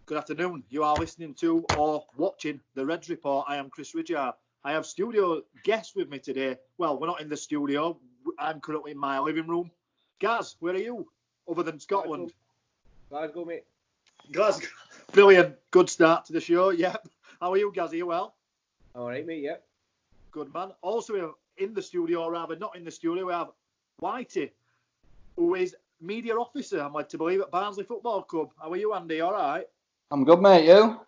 Good afternoon. You are listening to or watching the Reds Report. I am Chris Ridyard. I have studio guests with me today. Well, we're not in the studio. I'm currently in my living room. Gaz, where are you? Other than Scotland. Glasgow, mate. Glasgow. Brilliant. Good start to the show. Yep. How are you, Gaz? Are you well? All right, mate. Yep. Good man. Also in the studio, or rather not in the studio, we have Whitey, who is media officer, I'm led to believe, at Barnsley Football Club. How are you, Andy? All right? I'm good, mate. You?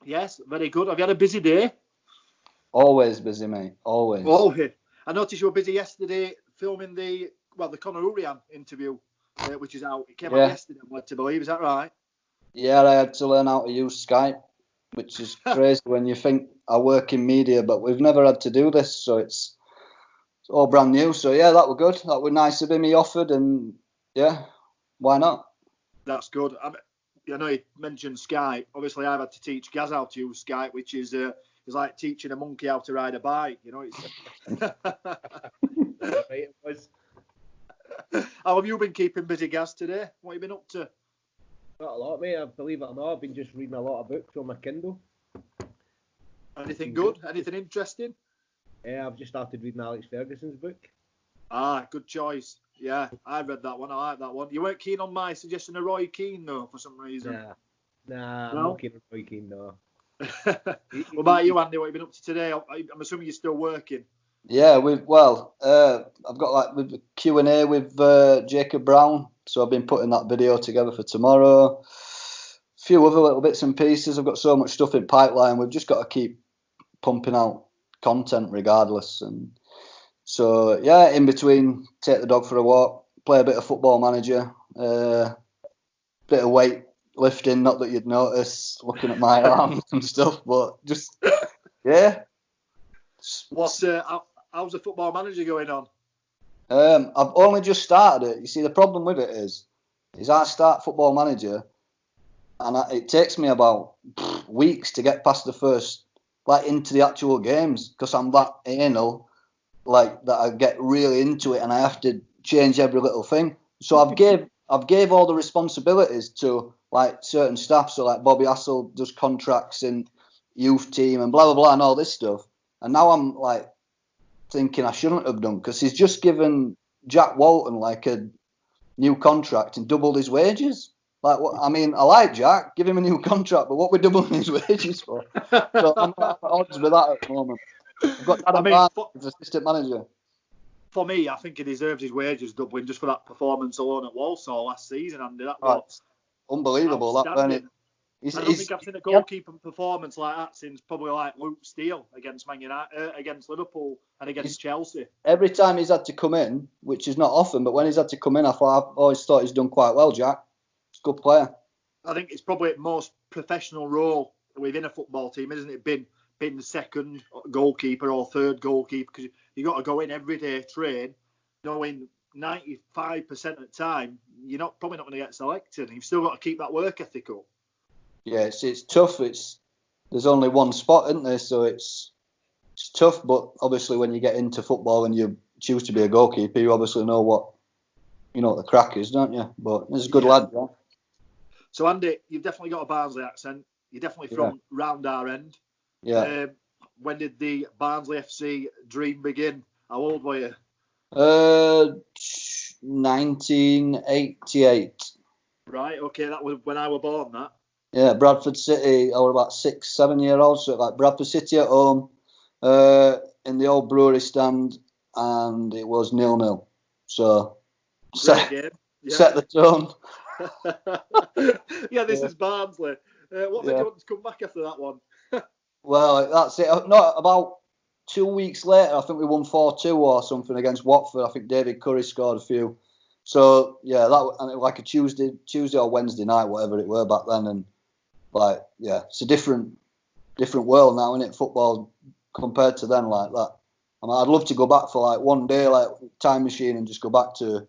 Yes, very good. Have you had a busy day? Always busy, mate. Always. Oh, I noticed you were busy yesterday filming the Conor Urian interview, which is out. It came out yesterday, I'm led to believe. Is that right? Yeah, I had to learn how to use Skype, which is crazy when you think I work in media, but we've never had to do this, so it's all brand new. So, yeah, that were good. That were nice of him. He offered, and, yeah, why not? That's good. I know you mentioned Skype. Obviously, I've had to teach Gaz how to use Skype, which is like teaching a monkey how to ride a bike. You know, it's. How have you been keeping busy, Gaz, today? What have you been up to? Not a lot, mate. I believe it or not, I've been just reading a lot of books on my Kindle. Anything good? Anything interesting? Yeah, I've just started reading Alex Ferguson's book. Ah, good choice. Yeah, I read that one. I like that one. You weren't keen on my suggestion of Roy Keane, though, for some reason. Nah, I'm not keen on Roy Keane, no. What about you, Andy? What have you been up to today? I'm assuming you're still working. Yeah, I've got with the Q&A with Jacob Brown, so I've been putting that video together for tomorrow. A few other little bits and pieces. I've got so much stuff in pipeline. We've just got to keep pumping out content regardless. And so, yeah, in between, take the dog for a walk, play a bit of Football Manager, bit of weight lifting, not that you'd notice looking at my arms and stuff, but just, yeah. How's the Football Manager going on? I've only just started it. You see, the problem with it is I start Football Manager, and it takes me about weeks to get past the first, into the actual games, because I'm that anal, that I get really into it, and I have to change every little thing. So I've gave all the responsibilities to certain staff. So Bobby Hassel does contracts in youth team and blah blah blah and all this stuff. And now I'm thinking I shouldn't have done, because he's just given Jack Walton a new contract and doubled his wages. I like Jack, give him a new contract, but what we're doubling his wages for? So I'm at odds with that at the moment. I've got Adam Barnes as assistant manager. For me, I think he deserves his wages doubling just for that performance alone at Walsall last season, Andy. That was unbelievable. I don't think I've seen a goalkeeper performance like that since probably Luke Steele against Man United, against Liverpool and against Chelsea. Every time he's had to come in, which is not often, but when he's had to come in, I've always thought he's done quite well, Jack. He's a good player. I think it's probably the most professional role within a football team, isn't it? Being the second goalkeeper or third goalkeeper, because you got to go in every day, train, knowing 95% of the time you're probably not going to get selected. You've still got to keep that work ethic up. Yeah, it's tough. There's only one spot, isn't there? So it's tough. But obviously, when you get into football and you choose to be a goalkeeper, you obviously know you know what the crack is, don't you? But he's a good Yeah. lad, yeah. So Andy, you've definitely got a Barnsley accent. You're definitely from round our end. Yeah. When did the Barnsley FC dream begin? How old were you? 1988. Right, okay, that was when I was born, that. Yeah, Bradford City. I was about 6, 7 year old. So like Bradford City at home, in the old brewery stand, and it was 0-0. So Great game. Yeah. set the tone. Yeah, this is Barnsley. What made you want to come back after that one? Well, that's it. No, about 2 weeks later, I think we won 4-2 or something against Watford. I think David Curry scored a few. So yeah, and it was like a Tuesday or Wednesday night, whatever it were back then, and like it's a different world now, isn't it? Football compared to then, like that. I mean, I'd love to go back for like one day, like time machine, and just go back to.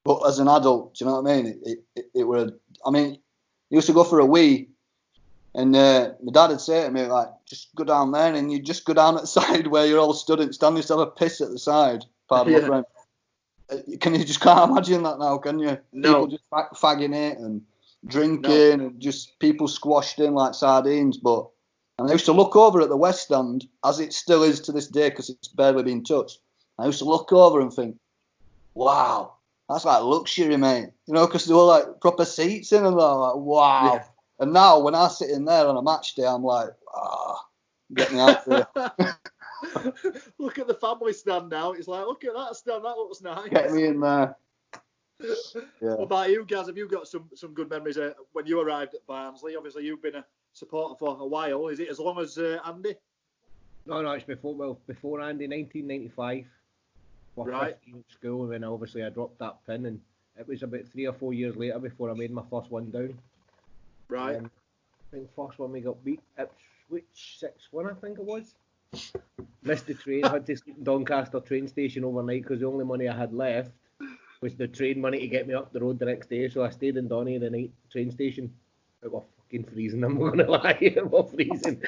But as an adult, do you know what I mean? It were. I mean, you used to go for a wee. And my dad would say to me, like, just go down there, and you just go down at the side where you're all stood and stand, just have a piss at the side. Pardon my friend. You just can't imagine that now, can you? No. People just fagging it and drinking and just people squashed in like sardines. And I used to look over at the West Stand, as it still is to this day because it's barely been touched. I used to look over and think, wow, that's like luxury, mate. You know, because there were like proper seats in and I'm like, wow. Yeah. And now, when I sit in there on a match day, I'm like, get me out there. Look at the family stand now. It's like, look at that stand. That looks nice. Get me in there. Yeah. What about you, Gaz? Have you got some good memories when you arrived at Barnsley? Obviously, you've been a supporter for a while. Is it as long as Andy? No, it's before Andy, 1995. Right. At school, and then obviously I dropped that pin, and it was about 3 or 4 years later before I made my first one down. Right. I think first one we got beat Ipswich 6-1, I think it was. Missed the train, had to sleep in Doncaster train station overnight because the only money I had left was the train money to get me up the road the next day. So I stayed in Donny the night train station. It was fucking freezing, I'm not going to lie. It was freezing.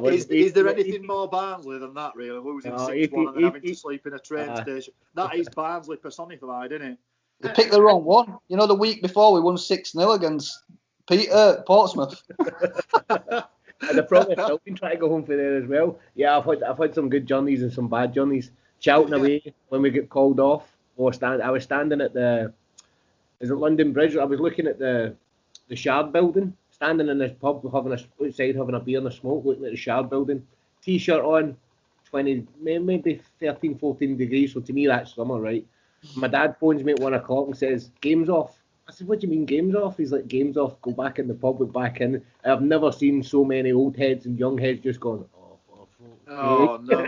Is there anything more Barnsley than that, really? Losing 6-1 and then having to sleep in a train station. That is Barnsley personified, isn't it? They picked the wrong one. You know, the week before we won 6-0 against Portsmouth. And I probably still been trying to go home for there as well. Yeah, I've had some good journeys and some bad journeys. Shouting away when we get called off. I was standing at is it London Bridge? I was looking at the Shard building, standing in this pub outside having a beer and a smoke, looking at the Shard building. T-shirt on, 20, maybe 13, 14 degrees. So to me that's summer, right? My dad phones me at 1 o'clock and says, game's off. I said, what do you mean game's off? He's like, game's off, go back in the pub, we're back in. I've never seen so many old heads and young heads just going, oh no.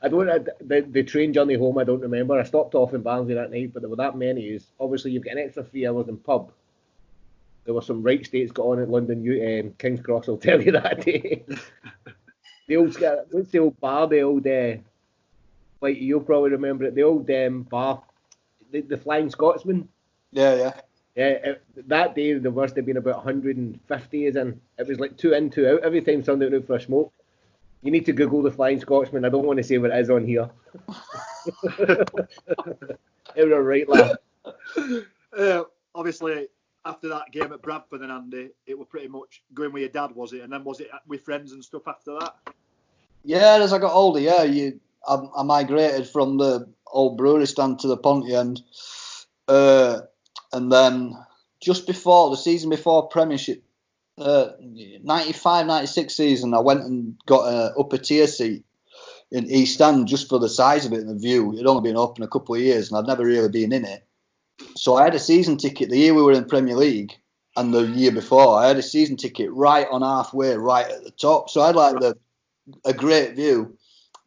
The train journey home, I don't remember. I stopped off in Barnsley that night, but there were that many. Obviously, you've got an extra 3 hours in pub. There were some right states got on at London, King's Cross, I'll tell you that day. What's the old bar, like you'll probably remember it, the old bar, the Flying Scotsman. Yeah. That day there must have been about 150 as in. It was like 2 in, 2 out every time somebody went out for a smoke. You need to Google the Flying Scotsman. I don't want to say what it is on here. It was a right laugh. Obviously, after that game at Bradford and Andy, it was pretty much going with your dad, was it? And then was it with friends and stuff after that? Yeah, as I got older, I migrated from the old brewery stand to the Ponty end. And then just before the season before Premiership, 95-96 season, I went and got an upper tier seat in East End just for the size of it and the view. It'd only been open a couple of years and I'd never really been in it. So I had a season ticket the year we were in Premier League and the year before. I had a season ticket right on halfway, right at the top. So I had like a great view.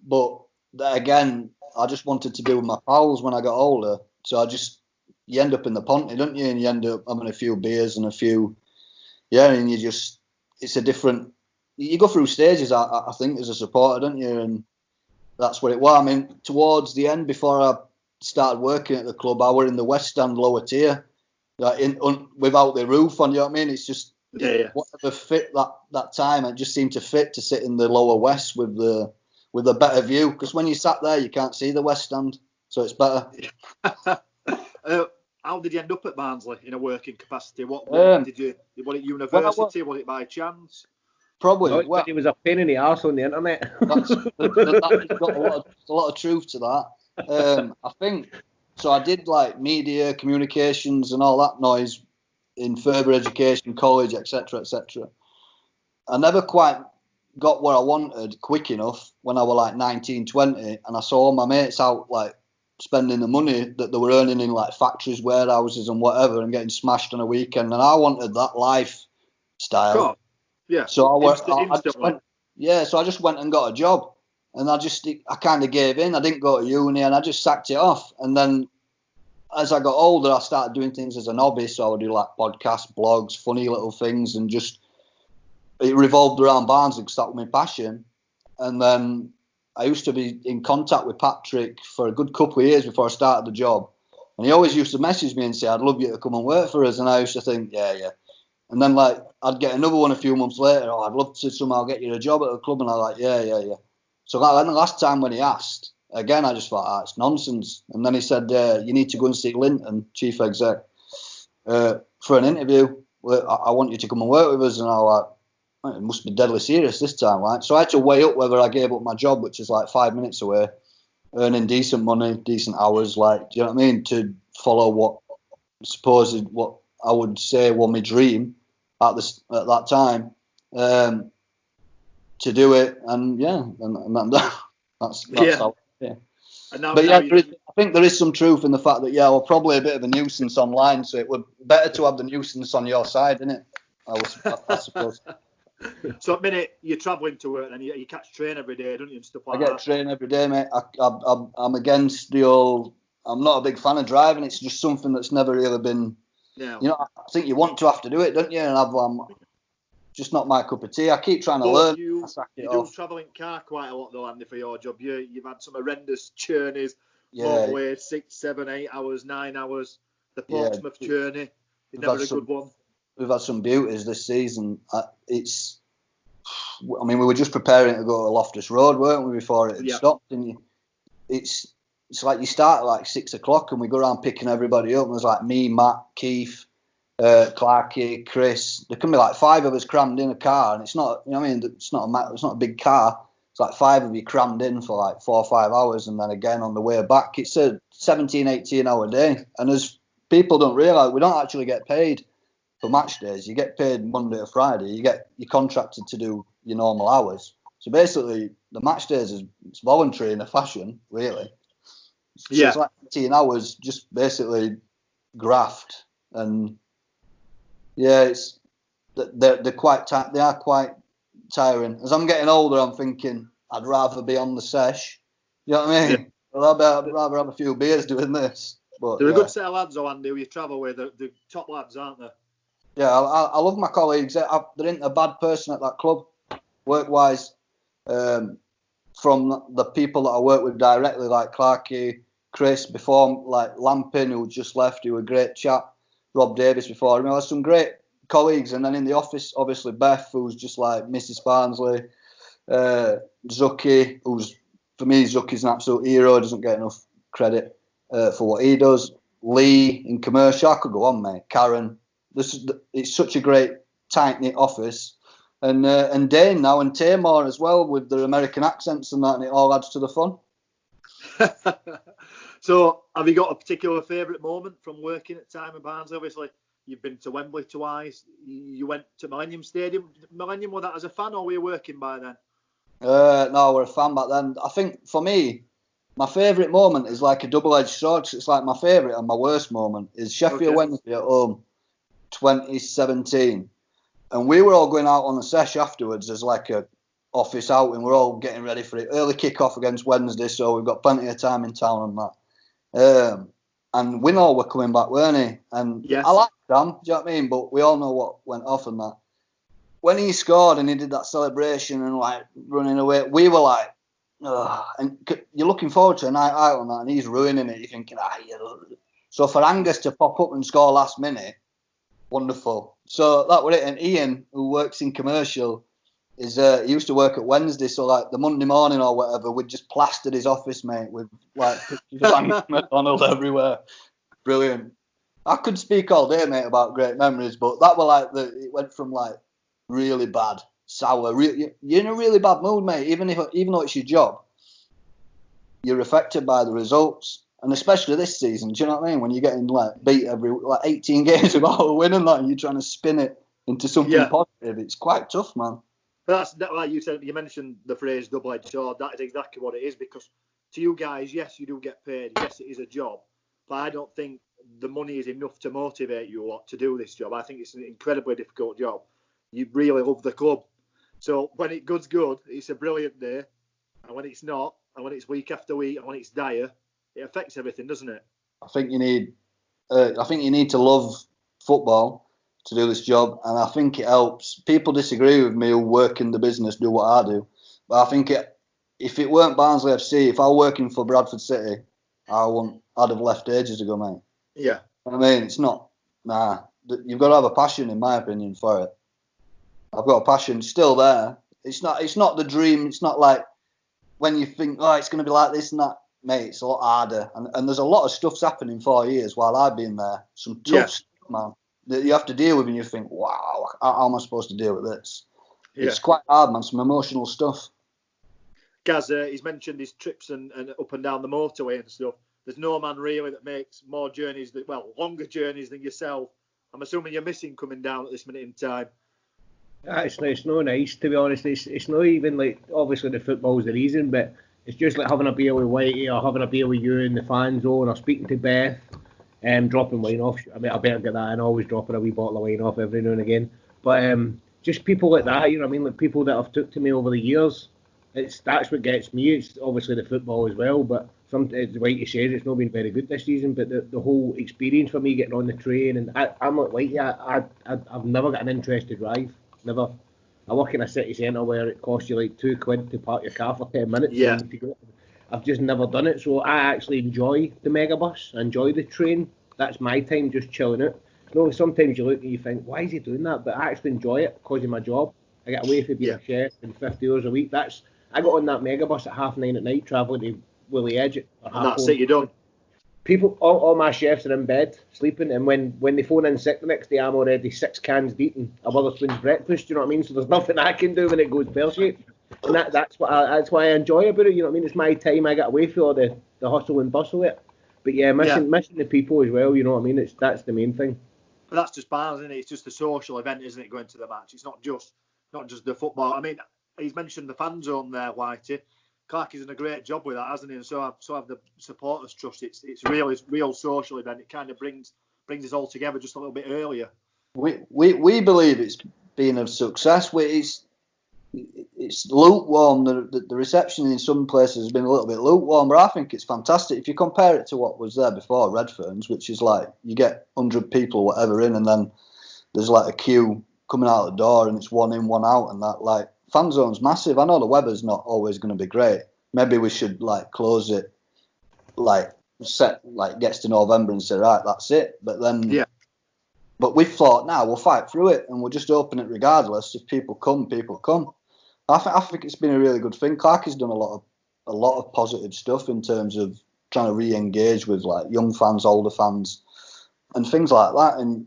But again, I just wanted to be with my pals when I got older. So you end up in the Ponty, don't you? And you end up having a few beers and a few... Yeah, and it's a different... You go through stages, I think, as a supporter, don't you? And that's what it was. I mean, towards the end, before I started working at the club, I were in the West Stand lower tier, without the roof on, you know what I mean? It's just whatever fit that time, it just seemed to fit to sit in the lower West with a better view. Because when you sat there, you can't see the West Stand, so it's better. How did you end up at Barnsley in a working capacity? What did you? Was it university? Was it by chance? Probably. No, Well, it was a pain in the arse on the internet. that's got a lot of truth to that. I think so. I did like media, communications, and all that noise in further education, college, etc., etc. I never quite got where I wanted quick enough when I was like 19, 20, and I saw all my mates out like spending the money that they were earning in like factories, warehouses, and whatever, and getting smashed on a weekend, and I wanted that lifestyle. Sure. Yeah. So I just went and got a job, and I kind of gave in. I didn't go to uni, and I just sacked it off. And then as I got older, I started doing things as an hobby. So I would do like podcasts, blogs, funny little things, and just it revolved around Barnsley because that was my passion. And then I used to be in contact with Patrick for a good couple of years before I started the job, and he always used to message me and say, "I'd love you to come and work for us." And I used to think, yeah. And then like I'd get another one a few months later. Oh, I'd love to somehow get you a job at the club, and I was like, yeah. So then the last time when he asked again, I just thought, it's nonsense. And then he said, you need to go and see Linton, chief exec, for an interview. I want you to come and work with us. And I was like, it must be deadly serious this time, right? So I had to weigh up whether I gave up my job, which is like 5 minutes away, earning decent money, decent hours, like, do you know what I mean, to follow what I would say was my dream at that time, to do it, and that's how. Yeah. I think there is some truth in the fact that we're probably a bit of a nuisance online, so it would better to have the nuisance on your side, isn't it? I suppose. So at minute you're travelling to work, and you catch train every day, don't you, and stuff like that? I get train every day, mate. I'm against the old. I'm not a big fan of driving. It's just something that's never really been. Yeah. You know, I think you want to have to do it, don't you? And just not my cup of tea. I keep trying to learn. You do travel in car quite a lot, though, Andy, for your job. You've had some horrendous journeys, motorway, 6, 7, 8 hours, 9 hours. The Portsmouth journey is never a good one. We've had some beauties this season. We were just preparing to go to Loftus Road, weren't we, before it had stopped? And it's like you start at like 6 o'clock, and we go around picking everybody up. And there's like me, Matt, Keith, Clarkey, Chris. There can be like 5 of us crammed in a car, and it's not, you know what I mean? It's not a big car. It's like 5 of you crammed in for like 4 or 5 hours, and then again on the way back. It's a 17, 18 hour day, and as people don't realise, we don't actually get paid for match days. You get paid Monday to Friday. You're contracted to do your normal hours. So basically, the match days it's voluntary in a fashion, really. So it's like 18 hours, just basically graft, and they're quite they are quite tiring. As I'm getting older, I'm thinking I'd rather be on the sesh. You know what I mean? Yeah. Well, I'd rather have a few beers doing this. But they're a good set of lads, though, Andy, who you travel with. They're top lads, aren't they? Yeah, I love my colleagues. There ain't a bad person at that club, work-wise. From the people that I work with directly, like Clarkey, Chris, before, like Lampin, who just left, who was a great chap, Rob Davis before. I had some great colleagues, and then in the office, obviously Beth, who's just like Mrs. Barnsley, Zucky, for me, Zucky's an absolute hero, doesn't get enough credit for what he does. Lee in commercial, I could go on, mate. Karen, it's such a great tight-knit office. And Dane now, and Tamar as well, with their American accents and that, and it all adds to the fun. So, have you got a particular favourite moment from working at time in Barnsley? Obviously, you've been to Wembley twice. You went to Millennium Stadium. Millennium, was that as a fan, or were you working by then? No, we're a fan back then. I think, for me, my favourite moment is like a double-edged sword. It's like my favourite and my worst moment is Sheffield Wednesday at home, 2017. And we were all going out on the sesh afterwards as like a office outing. We're all getting ready for it. Early kick-off against Wednesday, so we've got plenty of time in town and that. And Winnall were coming back, weren't he? And I liked Sam, do you know what I mean? But we all know what went off and that. When he scored and he did that celebration and like running away, we were like, ugh. And you're looking forward to a night out on that, and he's ruining it. You're thinking, So for Angus to pop up and score last minute, wonderful. So that was it. And Ian, who works in commercial, he used to work at Wednesday. So like the Monday morning or whatever, we'd just plastered his office, mate, with like pictures of Angus McDonald everywhere. brilliant. I could speak all day, mate, about great memories, but that were like it went from like really bad, sour. You're in a really bad mood, mate. Even though it's your job, you're affected by the results, and especially this season. Do you know what I mean? When you're getting like beat every 18 games without a win and that, and you're trying to spin it into something positive. It's quite tough, man. But that's like you said. You mentioned the phrase double-edged sword. That is exactly what it is, because to you guys, yes, you do get paid. Yes, it is a job, but I don't think the money is enough to motivate you a lot to do this job. I think it's an incredibly difficult job. You really love the club. So when it goes good, it's a brilliant day. And when it's not, and when it's week after week, and when it's dire, it affects everything, doesn't it? I think you need to love football to do this job, and I think it helps. People disagree with me who work in the business, do what I do. But I think if it weren't Barnsley FC, if I were working for Bradford City, I'd have left ages ago, mate. Yeah. I mean, it's not. Nah, you've got to have a passion, in my opinion, for it. I've got a passion still there. It's not the dream. It's not like when you think, oh, it's going to be like this and that, mate. It's a lot harder, and there's a lot of stuff's happened in 4 years while I've been there. Some tough stuff, man, that you have to deal with, and you think, wow, how am I supposed to deal with this? Yeah. It's quite hard, man. Some emotional stuff. Gaz, he's mentioned his trips and up and down the motorway and stuff. There's no man really that makes more journeys, longer journeys than yourself. I'm assuming you're missing coming down at this minute in time. It's no nice, to be honest. It's not even like, obviously the football's the reason, but it's just like having a beer with Whitey or having a beer with you in the fan zone or speaking to Beth, dropping wine off. I mean, I better get that in, always dropping a wee bottle of wine off every now and again. But just people like that, you know what I mean? Like people that have took to me over the years. That's what gets me. It's obviously the football as well, but sometimes, like you said, it's not been very good this season. But the whole experience for me getting on the train, and I'm like Whitey, I've never got an interest to drive. Never. I work in a city centre where it costs you like £2 to park your car for 10 minutes. Yeah. To go. I've just never done it, so I actually enjoy the megabus. I enjoy the train. That's my time, just chilling out. You know, sometimes you look and you think, why is he doing that? But I actually enjoy it because of my job. I get away from being a chef and 50 hours a week. I got on that megabus at 9:30 at night, travelling to Willie Edge. And that's it, you're done. People, all my chefs are in bed, sleeping, and when they phone in sick the next day, I'm already 6 cans deep in a Witherspoon's breakfast, you know what I mean? So there's nothing I can do when it goes pear-shaped. And that's why I enjoy about it, you know what I mean? It's my time, I get away from all the hustle and bustle of it. But yeah, missing the people as well, you know what I mean? That's the main thing. But that's just Barnes, isn't it? It's just a social event, isn't it, going to the match? It's not just the football. I mean, he's mentioned the fan zone there, Whitey. Clark has done a great job with that, hasn't he? And so have the supporters trust. It's real social event. It kind of brings us all together just a little bit earlier. We believe it's been a success. It's lukewarm. The reception in some places has been a little bit lukewarm, but I think it's fantastic. If you compare it to what was there before, Redfern's, which is like you get 100 people, whatever, in, and then there's like a queue coming out the door, and it's one in, one out, and that like. Fan zone's massive. I know the weather's not always going to be great. Maybe we should like close it, like set like gets to November and say right, that's it. But then, But we've thought we'll fight through it and we'll just open it regardless. If people come, people come. I think it's been a really good thing. Clark has done a lot of positive stuff in terms of trying to re-engage with like young fans, older fans, and things like that. And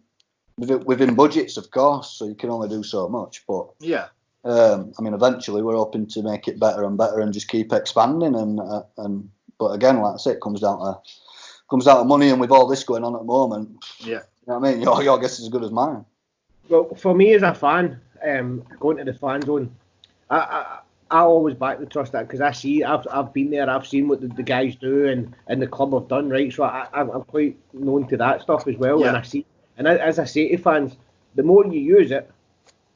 within budgets, of course, so you can only do so much. But I mean, eventually we're hoping to make it better and better and just keep expanding. And but again, like I say, it comes down to money. And with all this going on at the moment, you know what I mean. Your guess is as good as mine. Well, for me as a fan, going to the fan zone, I always back the trust that because I've been there, I've seen what the guys do and the club have done, right? So I'm quite known to that stuff as well. And I see, and as I say to fans, the more you use it,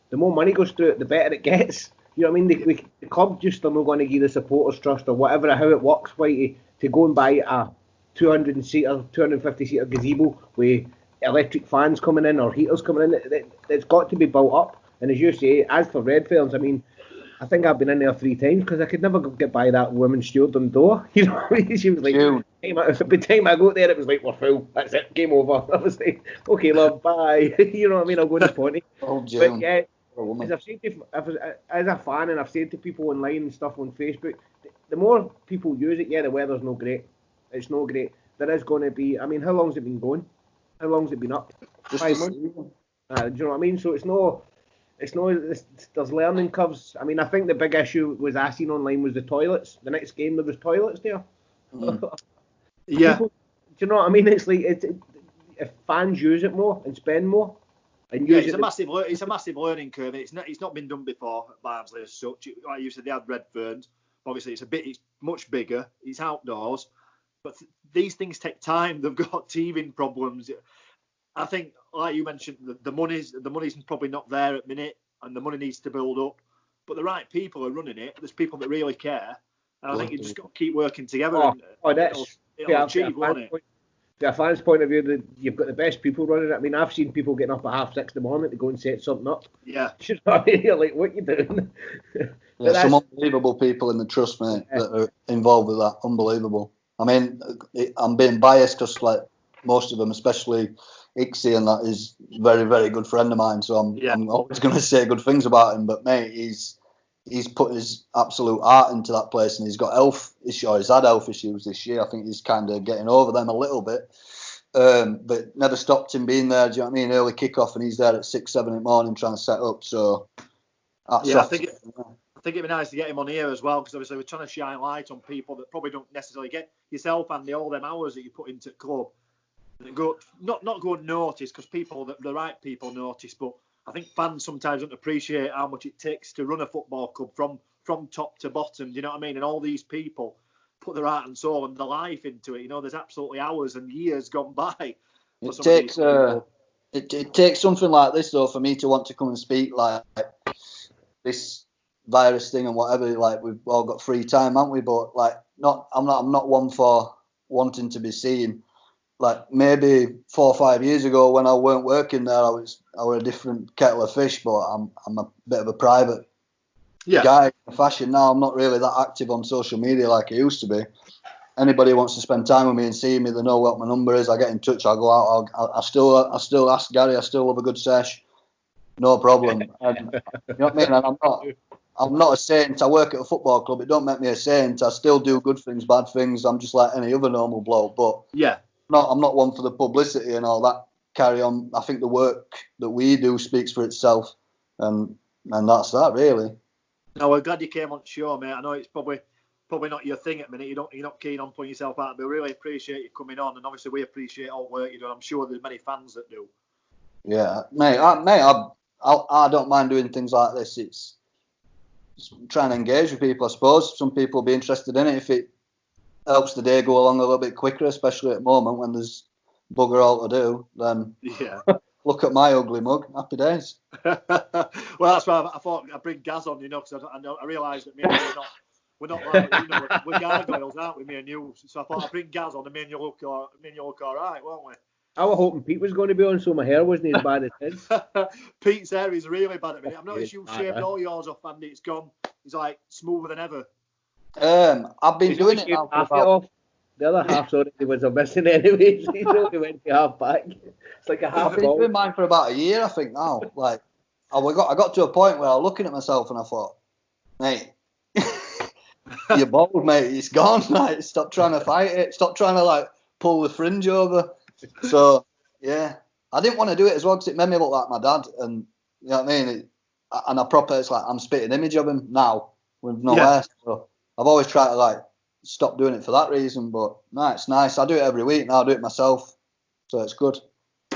the more money goes through it, the better it gets. You know what I mean? The club just are not going to give the supporters trust or whatever, how it works, Whitey, to go and buy a 200-seater, 250-seater gazebo with electric fans coming in or heaters coming in. It's got to be built up. And as you say, as for Redfern's, I mean, I think I've been in there 3 times because I could never get by that woman steward on the door. You know what I mean? She was like, by the time I got there, it was like, we're full. That's it, game over. I was like, okay, love, bye. You know what I mean? I'll go to Ponty. But yeah, as I've said as a fan, and I've said to people online and stuff on Facebook, the more people use it, the weather's no great. It's no great. there is going to be. I mean, how long's it been going? How long's it been up? Just 5 months. Do you know what I mean? So there's learning curves. I mean, I think the big issue was I seen online was the toilets. The next game there was toilets there. Yeah. People, do you know what I mean? It's like if fans use it more and spend more, and Yeah, use it's a massive learning curve. It's not been done before at Barnsley as such. Like you said, they had red ferns. Obviously, it's much bigger. It's outdoors, but these things take time. They've got teething problems. I think, like you mentioned, the money's probably not there at the minute, and the money needs to build up. But the right people are running it. There's people that really care, and I think you just got to keep working together. It'll achieve, won't it? From a fan's point of view, that you've got the best people running it. I mean, I've seen people getting up at 6:30 in the morning to go and set something up. Yeah. You know what I mean? You're like, what you doing? Yeah, some unbelievable people in the trust, mate, that are involved with that. Unbelievable. I mean, I'm being biased because, like, most of them, especially Ixie, and that is a very, very good friend of mine. So I'm always going to say good things about him. But, mate, he's put his absolute heart into that place, and he's got he's had health issues this year. I think he's kind of getting over them a little bit. But never stopped him being there. Do you know what I mean? Early kickoff, and he's there at 6, 7 in the morning trying to set up. So, I think it'd be nice to get him on here as well, because obviously we're trying to shine light on people that probably don't necessarily get yourself, Andy, all them hours that you put into the club. Not go unnoticed, because the right people notice, but I think fans sometimes don't appreciate how much it takes to run a football club from top to bottom. Do you know what I mean? And all these people put their heart and soul and their life into it. You know, there's absolutely hours and years gone by. It takes something like this, though, for me to want to come and speak, like this virus thing and whatever. Like, we've all got free time, haven't we? But like, I'm not one for wanting to be seen. Like, maybe 4 or 5 years ago when I weren't working there, I was a different kettle of fish. But I'm a bit of a private guy in fashion now. I'm not really that active on social media like I used to be. Anybody who wants to spend time with me and see me, they know what my number is. I get in touch. I go out. I still ask Gary. I still love a good sesh. No problem. And, you know what I mean? And I'm not a saint. I work at a football club. It don't make me a saint. I still do good things, bad things. I'm just like any other normal bloke. But I'm not one for the publicity and all that. Carry on. I think the work that we do speaks for itself, and that's that really. No, we're glad you came on the show, mate. I know it's probably not your thing at the minute. You're not keen on putting yourself out, but we really appreciate you coming on, and obviously we appreciate all the work you do. I'm sure there's many fans that do. Yeah, mate. I don't mind doing things like this. It's trying to engage with people, I suppose. Some people will be interested in it if it helps the day go along a little bit quicker, especially at the moment when there's bugger all to do. Then look at my ugly mug. Happy days. Well, that's why I thought I'd bring Gaz on, because I realised that me and you we're not like, we're gargoyles, aren't we, me and you? So I thought I'd bring Gaz on, and me and you look all right, won't we? I was hoping Pete was going to be on, so my hair wasn't as bad as his. Pete's hair is really bad at the minute. I've noticed you've shaved all yours off, Andy. It's gone. It's like smoother than ever. I've been doing it now for about... The other half's already was a missing anyway. So he's only went to half back. It's like a half. I've been doing mine for about a year, I think now. Like, I got to a point where I was looking at myself and I thought, mate, you're bald, mate. It's gone. Like, stop trying to fight it. Stop trying to like pull the fringe over. So yeah, I didn't want to do it as well because it made me look like my dad, and you know what I mean. It's like I'm spitting image of him now with no hair. So I've always tried to like stop doing it for that reason. But no, it's nice. I do it every week now. I do it myself, so it's good.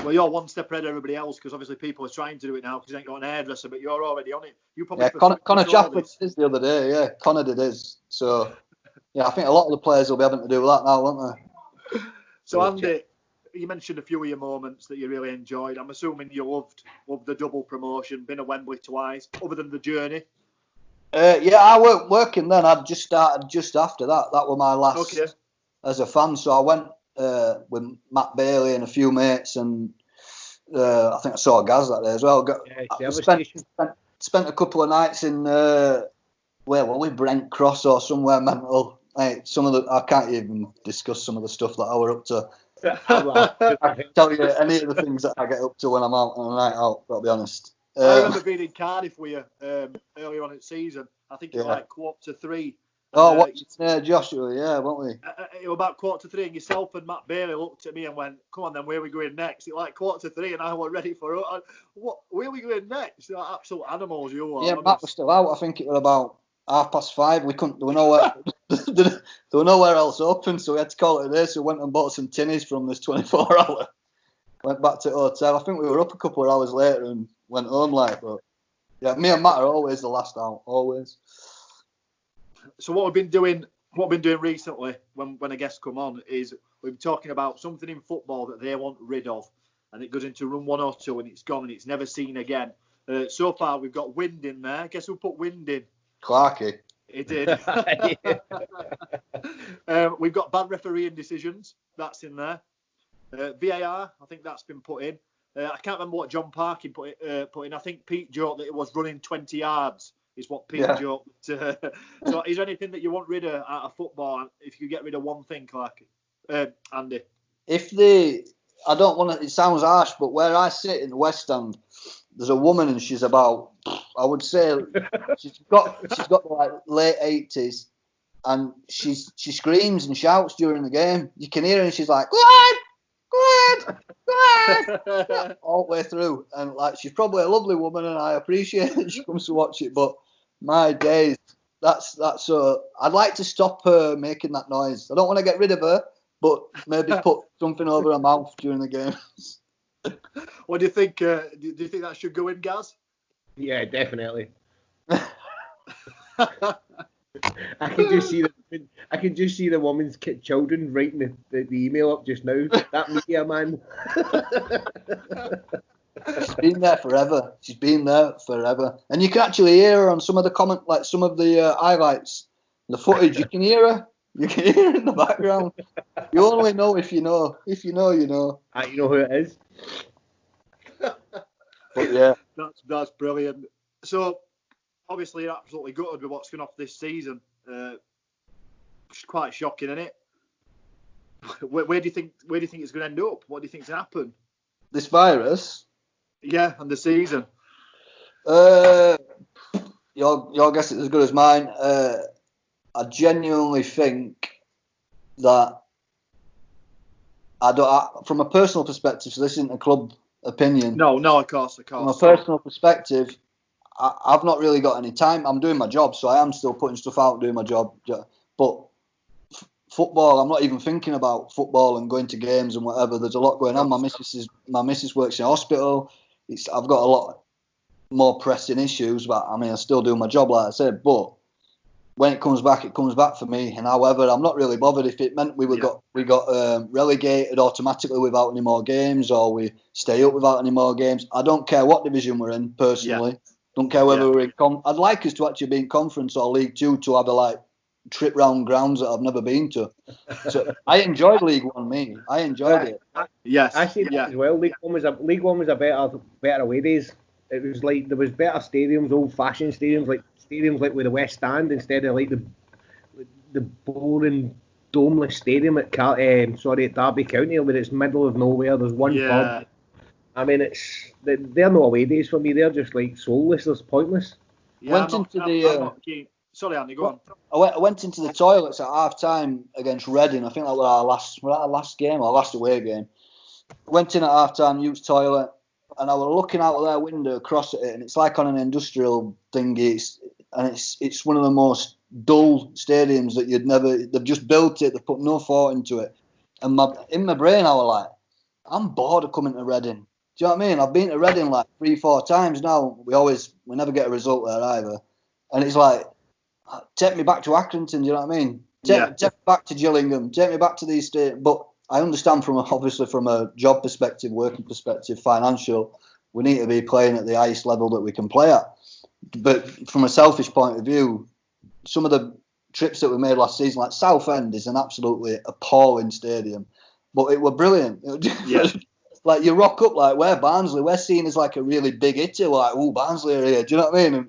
Well, you're one step ahead of everybody else because obviously people are trying to do it now because you ain't got an hairdresser, but you're already on it. You probably Connor Chafford did his the other day. Yeah, Connor did his. So yeah, I think a lot of the players will be having to do that now, won't they? So Andy, you mentioned a few of your moments that you really enjoyed. I'm assuming you loved the double promotion, been to Wembley twice, other than the journey. Yeah, I weren't working then. I'd just started just after that. That was my last as a fan. So I went with Matt Bailey and a few mates, and I think I saw Gaz that day as well. Spent a couple of nights in where were we? Brent Cross or somewhere mental. Hey, I can't even discuss some of the stuff that I were up to. I can tell you any of the things that I get up to when I'm out on a night out, I'll be honest. I remember being in Cardiff with you earlier on in the season. I think it was like 2:45, Oh, watching Joshua, yeah, weren't we? It was about 2:45, and yourself and Matt Bailey looked at me and went, "Come on, then, where are we going next?" It was like 2:45, and I was ready for it. What? Where are we going next? You're like absolute animals, you are. Yeah, Matt was still out. I think it was about 5:30. We couldn't. There were nowhere. there were nowhere else open, so we had to call it a day. So we went and bought some tinnies from this 24-hour. Went back to the hotel. I think we were up a couple of hours later and went home. But yeah, me and Matt are always the last out. Always. So what we've been doing recently when a guest come on is we've been talking about something in football that they want rid of, and it goes into room 1 or 2 and it's gone and it's never seen again. So far we've got wind in there. Guess who put wind in? Clarky. It did. We've got bad refereeing decisions. That's in there. VAR, I think that's been put in. I can't remember what John Parkin put in. I think Pete joked that it was running 20 yards. Is what Pete joked. So is there anything that you want rid of out of football if you get rid of one thing, Clarky? Andy? I don't want to, it sounds harsh, but where I sit in the West End, there's a woman and she's about, I would say, she's got like late 80s, and she screams and shouts during the game. You can hear her and she's like, go on, all the way through. And like, she's probably a lovely woman and I appreciate that she comes to watch it, but my days, that's I'd like to stop her making that noise. I don't want to get rid of her, but maybe put something over her mouth during the games. What do you think? Do you think that should go in, Gaz? Yeah, definitely. I can just see the woman's children writing the email up just now. That media man. She's been there forever. And you can actually hear her on some of the some of the highlights, the footage. You can hear her. You can hear her in the background. You only know if you know. If you know, you know. You know who it is. But yeah, that's brilliant. So obviously you're absolutely gutted with what's going off this season. It's quite shocking, isn't it? Where do you think it's going to end up? What do you think's going to happen? This virus. Yeah, and the season. Your guess is as good as mine. I genuinely think that from a personal perspective, so this isn't a club opinion. No, of course. From a personal perspective, I've not really got any time. I'm doing my job, so I am still putting stuff out, doing my job. But football, I'm not even thinking about football and going to games and whatever. There's a lot going on. My missus works in a hospital. I've got a lot more pressing issues, but I mean, I still do my job, like I said. But when it comes back for me. And however, I'm not really bothered if it meant we got relegated automatically without any more games, or we stay up without any more games. I don't care what division we're in, personally. Yeah. Don't care whether we're in. I'd like us to actually be in Conference or League Two to have a trip round grounds that I've never been to. So I enjoyed League One. I enjoyed it. Yes, I see that as well. League One was a better away days. It was like there was better stadiums, old-fashioned stadiums, like with the West Stand instead of like the boring domeless stadium at Derby County, where it's middle of nowhere. There's one pub. I mean, they're no away days for me. They're just like soulless. They're pointless. Yeah, Sorry, Andy, go on. I went into the toilets at half time against Reading. I think that was our last game or last away game. Went in at half time, used toilet, and I was looking out of their window across at it, and it's like on an industrial thingy. It's one of the most dull stadiums that you'd never. They've just built it. They've put no thought into it. And in my brain, I was like, I'm bored of coming to Reading. Do you know what I mean? I've been to Reading 3-4 times now. We never get a result there either. And it's like, take me back to Accrington. Do you know what I mean? Take me back to Gillingham. Take me back to these states. But I understand from a job perspective, working perspective, financial, we need to be playing at the highest level that we can play at. But from a selfish point of view, some of the trips that we made last season, like Southend, is an absolutely appalling stadium, but it were brilliant. Like you rock up, we're Barnsley, we're seen as a really big hitter, Barnsley are here. Do you know what I mean?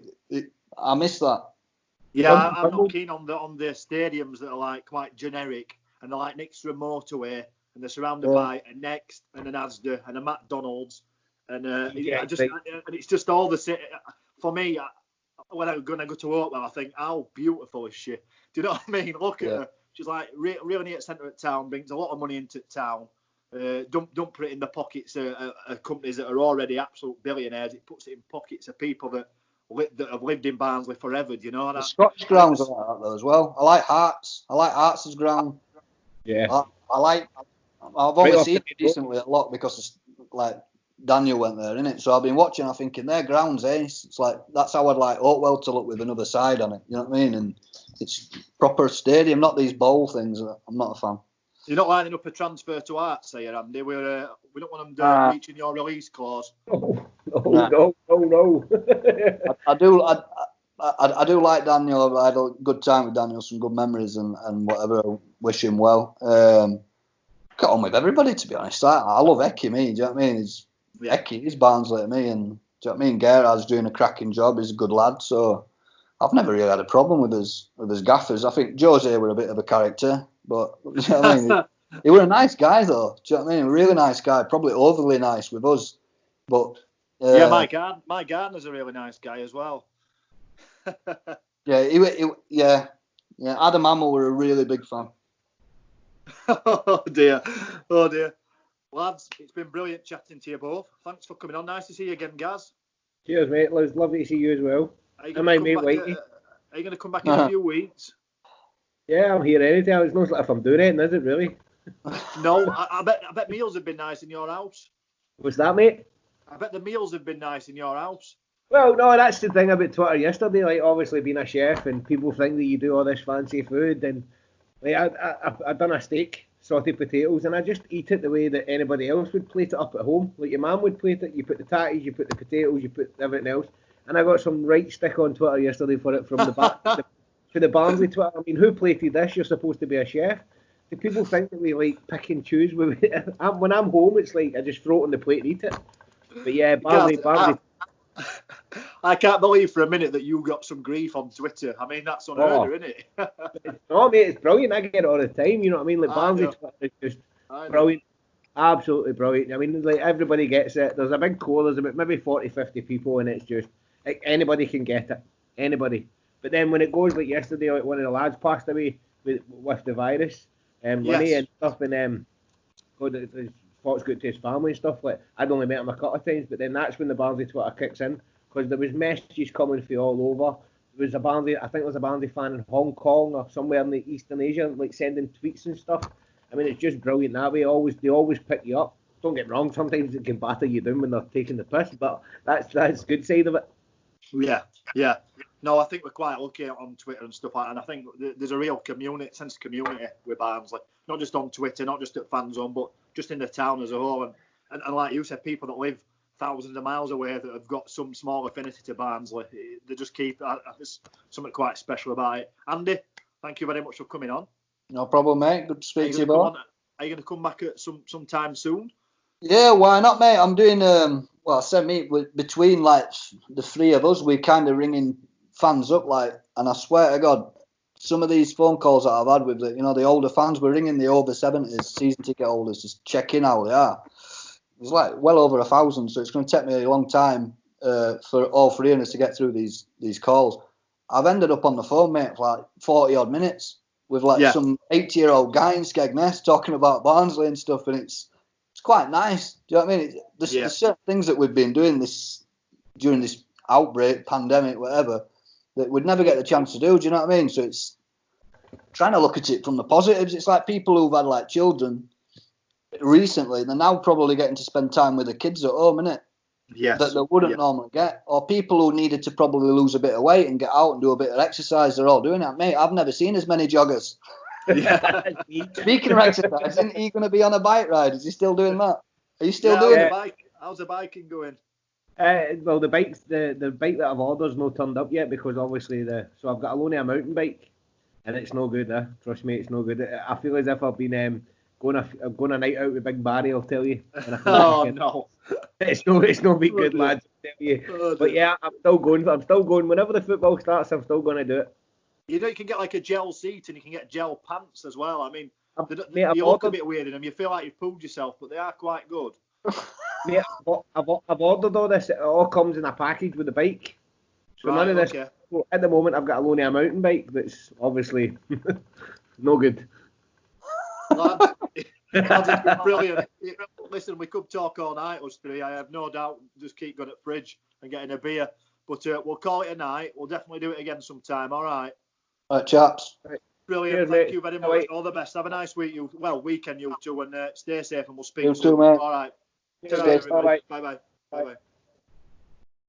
I miss that. Yeah, I'm not keen on the stadiums that are quite generic and they're next to a motorway and they're surrounded by a Next and an Asda and a McDonald's and it's just all the same. For me, when I'm going to go to Oakland, I think, how beautiful is she? Do you know what I mean? Look at her. She's like really near the centre of town, brings a lot of money into town. Don't put it in the pockets of companies that are already absolute billionaires. It puts it in pockets of people that have lived in Barnsley forever. Do you know? The Scottish grounds are like that though as well. I like Hearts. I like Hearts' ground. Yeah. I've only seen it recently a lot because like Daniel went there, innit? So I've been watching. I'm thinking their grounds, It's like that's how I'd like Oakwell to look with another side on it. You know what I mean? And it's proper stadium, not these bowl things. I'm not a fan. You're not lining up a transfer to Hearts, are you, Andy? We don't want them reaching your release clause. No. I do like Daniel. I had a good time with Daniel, some good memories and whatever. I wish him well. Got on with everybody, to be honest. I love Eki, me. Do you know what I mean? He's Barnsley to me, and do you know what I mean? Gerard's doing a cracking job. He's a good lad, so I've never really had a problem with his gaffers. I think Jose were a bit of a character, but you know what I mean? He were a nice guy, though. Do you know what I mean? A really nice guy, probably overly nice with us, but. My Gardner's a really nice guy as well. Yeah, Adam Hamill were a really big fan. Oh dear. Lads, it's been brilliant chatting to you both. Thanks for coming on. Nice to see you again, Gaz. Cheers, mate. It's lovely to see you as well. Are you going to come back in a few weeks? Yeah, I'm here anytime. It's not like if I'm doing anything, is it really? No, I bet meals have been nice in your house. What's that, mate? I bet the meals have been nice in your house. Well, no, that's the thing about Twitter yesterday. Like, obviously being a chef and people think that you do all this fancy food, and like I done a steak, sauteed potatoes, and I just eat it the way that anybody else would plate it up at home. Like your mum would plate it. You put the tatties, you put the potatoes, you put everything else. And I got some right stick on Twitter yesterday for it from the back to the Barnsley Twitter. I mean, who plated this? You're supposed to be a chef. Do people think that we like pick and choose? When I'm home, it's like I just throw it on the plate and eat it. But yeah, Barnsley. I can't believe for a minute that you got some grief on Twitter. I mean, that's unheard of, isn't it? No, mate, it's brilliant. I get it all the time. You know what I mean? Like Barnsley Twitter is just brilliant. Absolutely brilliant. I mean, like everybody gets it. There's a big core. There's about maybe 40, 50 people, and it's just like anybody can get it. Anybody. But then when it goes like yesterday, like one of the lads passed away with the virus, Lenny and stuff, and his thoughts go to his family and stuff. Like I'd only met him a couple of times, but then that's when the Barnsley Twitter kicks in, because there was messages coming from all over. There was I think there was a Barnsley fan in Hong Kong or somewhere in the Eastern Asia, like sending tweets and stuff. I mean, it's just brilliant that way. They always pick you up. Don't get me wrong, sometimes it can batter you down when they're taking the piss, but that's the good side of it. Yeah. No, I think we're quite lucky on Twitter and stuff like that. And I think there's a real sense of community with Barnsley. Not just on Twitter, not just at fan zone, but just in the town as a whole. And like you said, people that live thousands of miles away that have got some small affinity to Barnsley, they just keep there's something quite special about it. Andy, thank you very much for coming on. No problem, mate. Good to speak to you, both. Are you going to come back at some time soon? Yeah, why not, mate? I'm doing I said, mate, between like the three of us, we're kind of ringing fans up, like, and I swear to God, some of these phone calls that I've had with the older fans, we're ringing the over 70s season ticket holders just check in how they are. It's like well over 1,000, so it's going to take me a long time for all three of us to get through these calls. I've ended up on the phone, mate, for like 40 odd minutes with some 80-year-old guy in Skegness talking about Barnsley and stuff, and it's quite nice. Do you know what I mean? There's certain things that we've been doing during this outbreak, pandemic, whatever, that we'd never get the chance to do. Do you know what I mean? So it's trying to look at it from the positives. It's like people who've had like children recently, they're now probably getting to spend time with the kids at home, innit? Yes. That they wouldn't normally get. Or people who needed to probably lose a bit of weight and get out and do a bit of exercise, they're all doing that. Mate, I've never seen as many joggers. Speaking of exercise, isn't he going to be on a bike ride? Is he still doing that? Are you still doing it? How's the biking going? Well, the bike that I've ordered's not turned up yet, because obviously so I've got a mountain bike, and it's no good. Trust me, it's no good. I feel as if I've been going a night out with Big Barry, I'll tell you. And no. It's no be good, lads, I'll tell you. But yeah, I'm still going. Whenever the football starts, I'm still going to do it. You can get like a gel seat, and you can get gel pants as well. I mean, you look a bit weird in them. You feel like you've pulled yourself, but they are quite good. Mate, I've ordered all this. It all comes in a package with the bike. So none of this. Okay. At the moment, I've got a loan of a mountain bike that's obviously no good. Lads, it's been brilliant. Listen, we could talk all night, us three. I have no doubt. Just keep going at the fridge and getting a beer. But we'll call it a night. We'll definitely do it again sometime. All right. All right, chaps. Brilliant. Cheers, Thank mate. you very much. Bye. All the best. Have a nice weekend, you two, and stay safe. And we'll speak You soon. too, mate. All right. Cheers, Ta-ra, mate. everybody. Bye-bye. Bye bye. Bye bye.